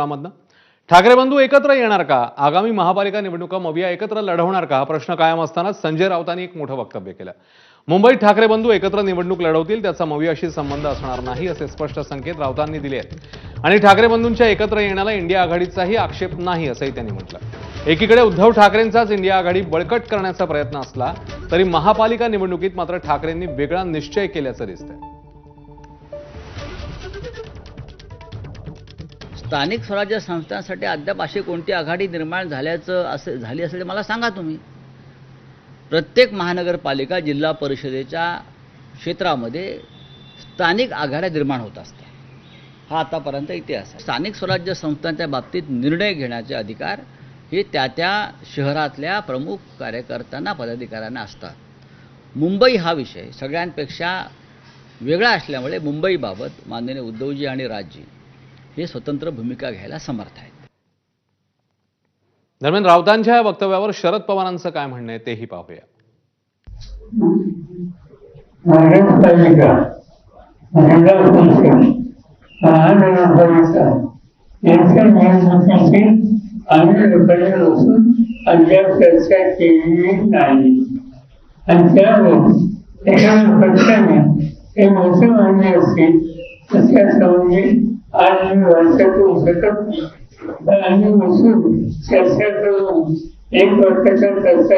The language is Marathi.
मधनं ठाकरे बंधू एकत्र येणार का? आगामी महापालिका निवडणुका मविया एकत्र लढवणार का? हा प्रश्न कायम असतानाच संजय राऊतांनी एक मोठं वक्तव्य केलं. मुंबईत ठाकरे बंधू एकत्र निवडणूक लढवतील, त्याचा मवियाशी संबंध असणार नाही असे स्पष्ट संकेत राऊतांनी दिले आहेत. आणि ठाकरे बंधूंच्या एकत्र येण्याला इंडिया आघाडीचाही आक्षेप नाही असंही त्यांनी म्हटलं. एकीकडे उद्धव ठाकरेंचाच इंडिया आघाडी बळकट करण्याचा प्रयत्न असला तरी महापालिका निवडणुकीत मात्र ठाकरेंनी वेगळा निश्चय केल्याचं दिसतंय. स्थानिक स्वराज्य संस्थांसाठी अद्याप अशी कोणती आघाडी निर्माण झाली असेल तर मला सांगा तुम्ही. प्रत्येक महानगरपालिका जिल्हा परिषदेच्या क्षेत्रामध्ये स्थानिक आघाड्या निर्माण होत असतात. हा आतापर्यंत इतिहास आहे. स्थानिक स्वराज्य संस्थांच्या बाबतीत निर्णय घेण्याचे अधिकार हे त्या शहरातल्या प्रमुख कार्यकर्त्यांना पदाधिकाऱ्यांना असतात. मुंबई हा विषय सगळ्यांपेक्षा वेगळा असल्यामुळे मुंबईबाबत माननीय उद्धवजी आणि राजजी हे स्वतंत्र भूमिका घ्यायला समर्थ आहेत. दरम्यान राऊतांच्या या वक्तव्यावर शरद पवारांचं काय म्हणणं आहे तेही पाहूया. महानगरपालिका जिल्हा परिषद महानगरपालिका यांच्या निवडणुकीची आम्ही लोकांपासून अद्याप चर्चा केलेली नाही आणि त्यावर एखाद्या पक्षाने हे मोठे मान्य असतील तर त्या संबंधी आज मी वर्षात शकत नाही. आणि बसून चर्चा करून एक वर्षाच्या चर्चा